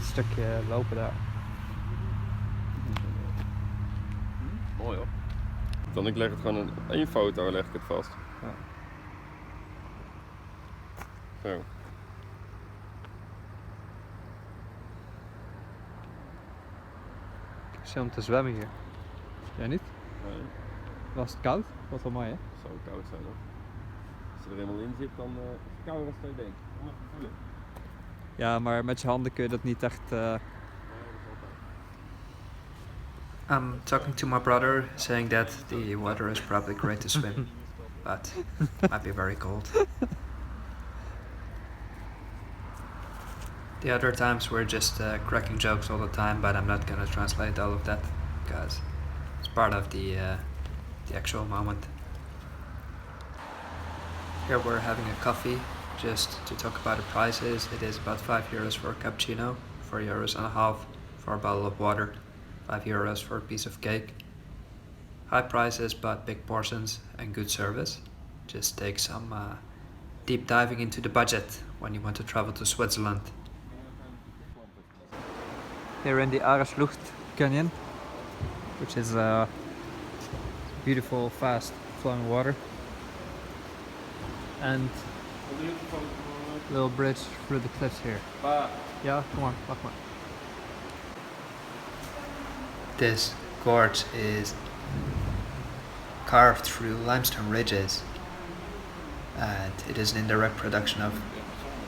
stukje lopen daar. Mooi hoor. Dan ik leg het gewoon in één foto leg ik het vast. Ja. Zo. Zin om te zwemmen hier. Jij niet? Nee, Was het koud? Was wel mooi hè? het zou koud zijn hoor. Als je er helemaal in zit, dan is het kouder dan je denkt. Kom even voelen. Ja, maar met je handen kun je dat niet echt... I'm talking to my brother, saying that the water is probably great to swim, but might be very cold. The other times we're just cracking jokes all the time, but I'm not gonna translate all of that because it's part of the actual moment. Here we're having a coffee just to talk about the prices. It is about €5 for a cappuccino, €4.50 for a bottle of water, €5 for a piece of cake. High prices but big portions and good service. Just take some deep diving into the budget when you want to travel to Switzerland. Here in the Areslucht Canyon, which is beautiful, fast flowing water. And little bridge through the cliffs here. Yeah, come on, wacht maar. This gorge is carved through limestone ridges, and it is an indirect production of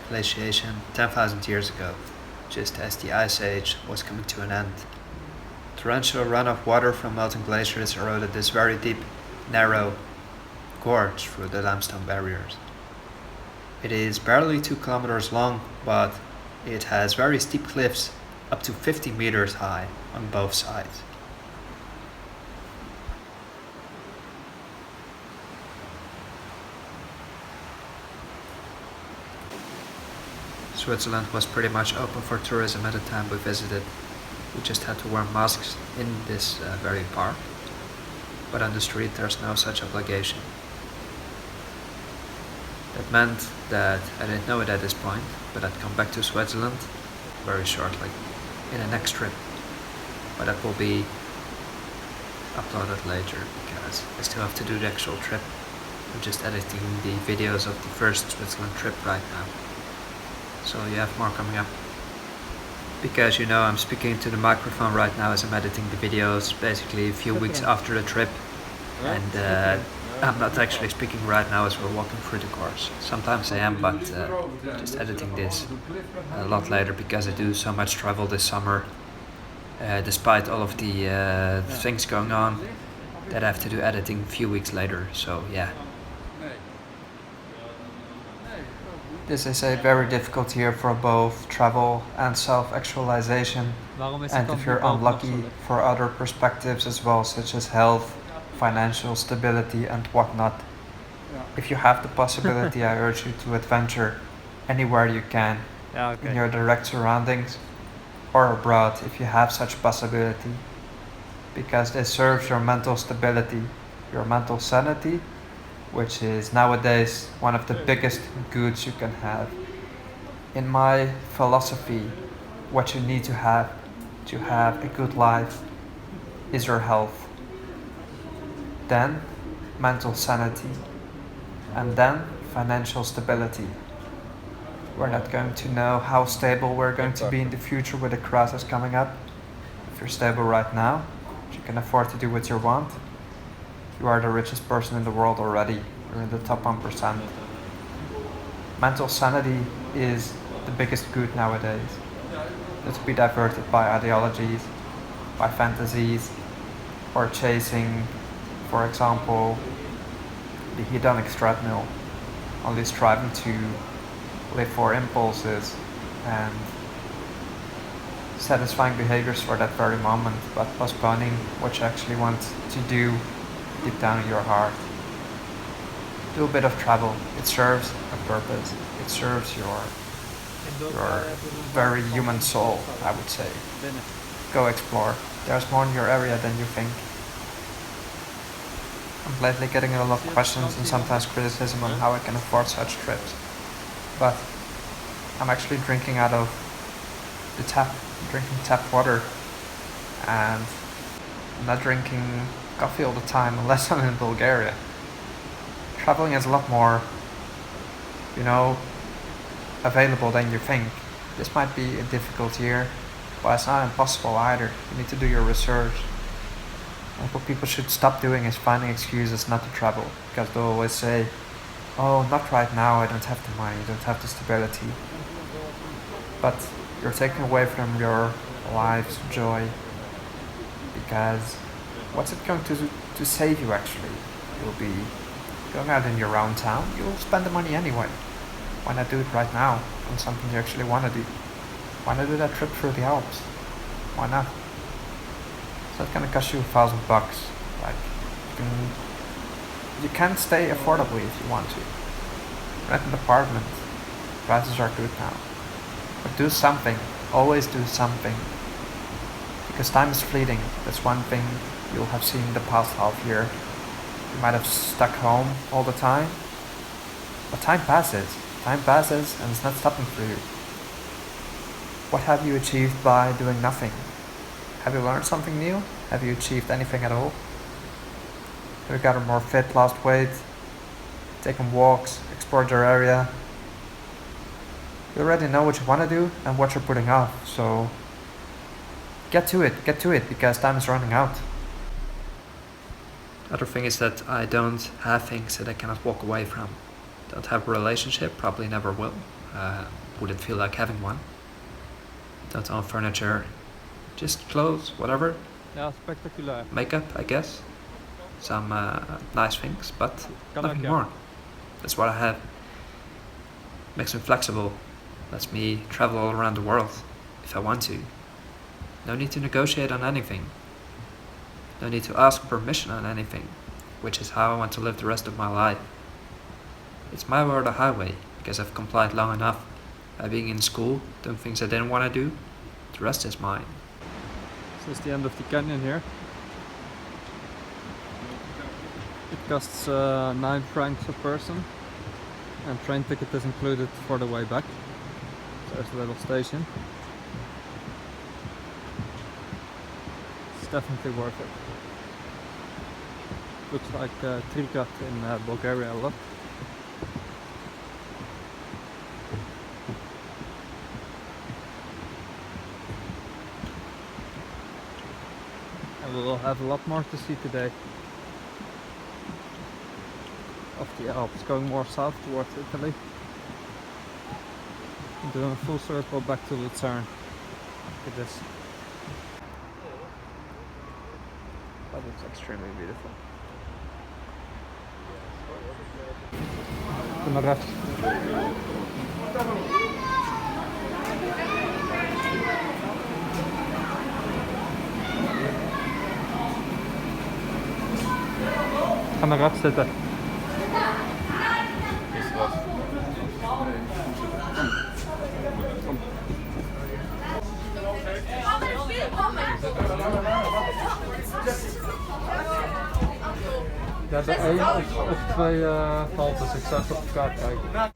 glaciation 10,000 years ago, just as the Ice Age was coming to an end. Torrential runoff water from melting glaciers eroded this very deep, narrow gorge through the limestone barriers. It is barely 2 kilometers long, but it has very steep cliffs up to 50 meters high on both sides. Switzerland was pretty much open for tourism at the time we visited. We just had to wear masks in this very park, but on the street there's no such obligation. That meant that I didn't know it at this point, but I'd come back to Switzerland very shortly in the next trip. But that will be uploaded later because I still have to do the actual trip. I'm just editing the videos of the first Switzerland trip right now. So you have more coming up. Because you know I'm speaking to the microphone right now as I'm editing the videos, basically a few weeks after the trip. And I'm not actually speaking right now as we're walking through the course. Sometimes I am, but just editing this a lot later because I do so much travel this summer. Despite all of the things going on, that I have to do editing a few weeks later, so yeah. This is a very difficult year for both travel and self-actualization, and if you're unlucky, for other perspectives as well, such as health, financial stability and whatnot. If you have the possibility, I urge you to adventure anywhere you can, in your direct surroundings or abroad if you have such possibility, because this serves your mental stability, your mental sanity, which is nowadays one of the biggest goods you can have. In my philosophy, what you need to have a good life is your health, then mental sanity, and then financial stability. We're not going to know how stable we're going to be in the future with the crisis coming up. If you're stable right now, you can afford to do what you want, you are the richest person in the world already. You're in the top 1%. Mental sanity is the biggest good nowadays. Not to be diverted by ideologies, by fantasies, or chasing, for example, the hedonic treadmill, only striving to live for impulses and satisfying behaviors for that very moment, but postponing what you actually want to do deep down in your heart. Do a bit of travel. It serves a purpose. It serves your very human soul, I would say. Go explore. There's more in your area than you think. I'm lately getting a lot of questions and sometimes criticism on how I can afford such trips. But I'm actually drinking out of the tap, drinking tap water, and not drinking coffee all the time unless I'm in Bulgaria. Traveling is a lot more, available than you think. This might be a difficult year, but it's not impossible either. You need to do your research. And what people should stop doing is finding excuses not to travel, because they'll always say, oh, not right now, I don't have the money, I don't have the stability. But you're taking away from your life's joy, because what's it going to save you actually? You'll be going out in your own town, you'll spend the money anyway. Why not do it right now on something you actually want to do? Why not do that trip through the Alps? Why not? It's not gonna cost you $1,000. Like, you can stay affordably if you want to. Rent an apartment. Prices are good now. But do something. Always do something. Because time is fleeting. That's one thing you'll have seen in the past half year. You might have stuck home all the time. But time passes. Time passes and it's not stopping for you. What have you achieved by doing nothing? Have you learned something new? Have you achieved anything at all? Have you gotten more fit, lost weight, taken walks, explored your area? You already know what you want to do and what you're putting off, so get to it, because time is running out. Other thing is that I don't have things that I cannot walk away from. Don't have a relationship, probably never will. Wouldn't feel like having one. Don't own furniture, just clothes, whatever. Ja, spectaculair. Makeup, I guess. Some nice things, but nothing more. That's what I have. Makes me flexible. Lets me travel all around the world, if I want to. No need to negotiate on anything. No need to ask permission on anything, which is how I want to live the rest of my life. It's my way or the highway, because I've complied long enough by being in school, doing things I didn't want to do. The rest is mine. This is the end of the canyon here. It costs 9 francs a person, and train ticket is included for the way back. So there's a little station. It's definitely worth it. Looks like Trikat in Bulgaria a lot. And we'll have a lot more to see today. Of the Alps, going more south towards Italy. And doing a full circle back to Lucerne. Look at this. That looks extremely beautiful. To naar rechts. Ga naar rechts zitten. Ja, de 1 of 2 valt, dus ik zag op de kaart kijken.